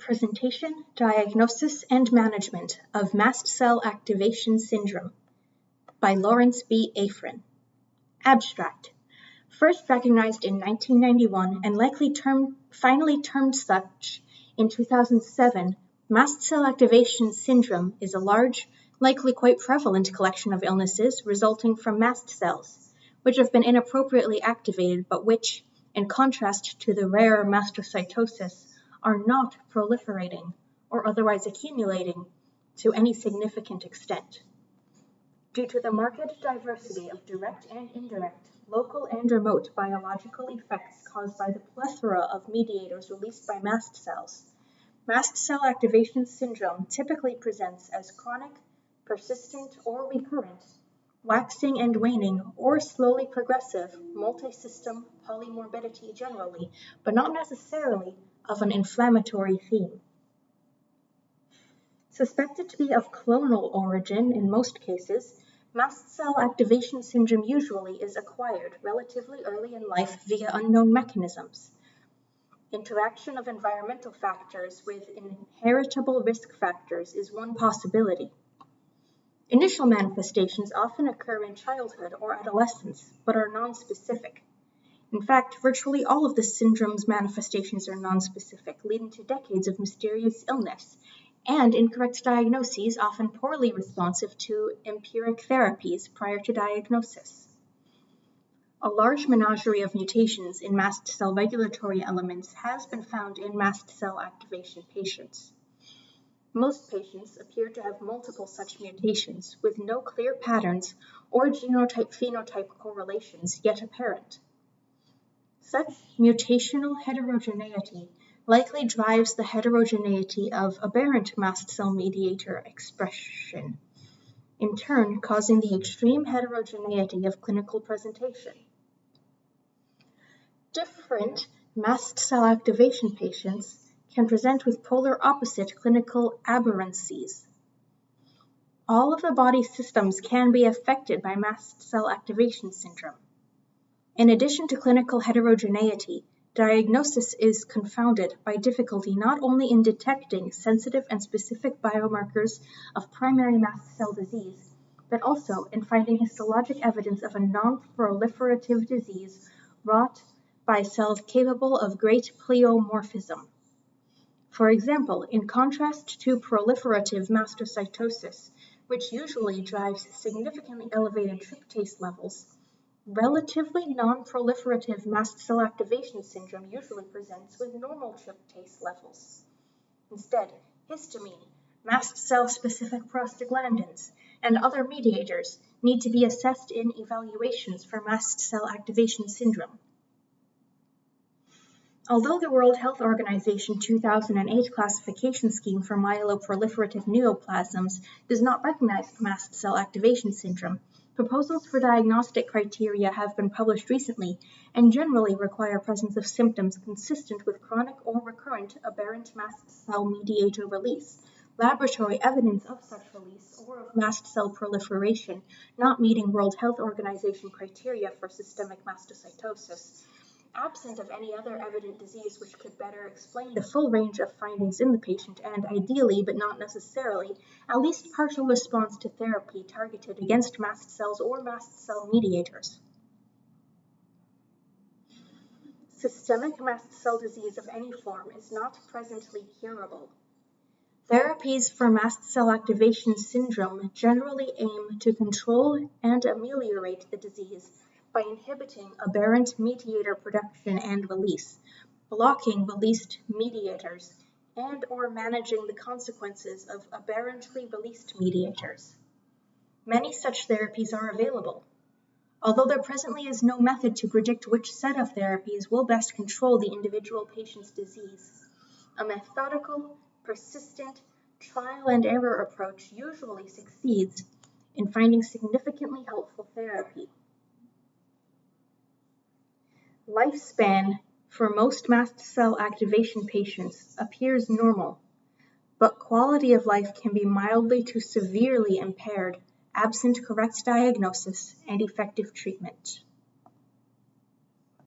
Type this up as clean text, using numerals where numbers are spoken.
Presentation, Diagnosis, and Management of Mast Cell Activation Syndrome by Lawrence B. Afrin. Abstract. First recognized in 1991 and likely finally termed such in 2007, mast cell activation syndrome is a large, likely quite prevalent collection of illnesses resulting from mast cells, which have been inappropriately activated but which, in contrast to the rare mastocytosis, are not proliferating or otherwise accumulating to any significant extent. Due to the marked diversity of direct and indirect, local and remote biological effects caused by the plethora of mediators released by mast cells, mast cell activation syndrome typically presents as chronic, persistent, or recurrent, waxing and waning, or slowly progressive multi-system polymorbidity generally, but not necessarily of an inflammatory theme. Suspected to be of clonal origin in most cases, mast cell activation syndrome usually is acquired relatively early in life via unknown mechanisms. Interaction of environmental factors with inheritable risk factors is one possibility. Initial manifestations often occur in childhood or adolescence, but are nonspecific. In fact, virtually all of the syndrome's manifestations are nonspecific, leading to decades of mysterious illness, and incorrect diagnoses often poorly responsive to empiric therapies prior to diagnosis. A large menagerie of mutations in mast cell regulatory elements has been found in mast cell activation patients. Most patients appear to have multiple such mutations, with no clear patterns or genotype-phenotype correlations yet apparent. Such mutational heterogeneity likely drives the heterogeneity of aberrant mast cell mediator expression, in turn causing the extreme heterogeneity of clinical presentation. Different mast cell activation patients can present with polar opposite clinical aberrancies. All of the body systems can be affected by mast cell activation syndrome. In addition to clinical heterogeneity, diagnosis is confounded by difficulty not only in detecting sensitive and specific biomarkers of primary mast cell disease, but also in finding histologic evidence of a non-proliferative disease wrought by cells capable of great pleomorphism. For example, in contrast to proliferative mastocytosis, which usually drives significantly elevated tryptase levels, relatively non-proliferative mast cell activation syndrome usually presents with normal tryptase levels. Instead, histamine, mast cell-specific prostaglandins, and other mediators need to be assessed in evaluations for mast cell activation syndrome. Although the World Health Organization 2008 classification scheme for myeloproliferative neoplasms does not recognize mast cell activation syndrome, proposals for diagnostic criteria have been published recently and generally require presence of symptoms consistent with chronic or recurrent aberrant mast cell mediator release, laboratory evidence of such release, or of mast cell proliferation not meeting World Health Organization criteria for systemic mastocytosis, absent of any other evident disease which could better explain the full range of findings in the patient and ideally, but not necessarily, at least partial response to therapy targeted against mast cells or mast cell mediators. Systemic mast cell disease of any form is not presently curable. Therapies for mast cell activation syndrome generally aim to control and ameliorate the disease by inhibiting aberrant mediator production and release, blocking released mediators, and or managing the consequences of aberrantly released mediators. Many such therapies are available. Although there presently is no method to predict which set of therapies will best control the individual patient's disease, a methodical, persistent, trial and error approach usually succeeds in finding significantly helpful therapy. Lifespan for most mast cell activation patients appears normal, but quality of life can be mildly to severely impaired absent correct diagnosis and effective treatment.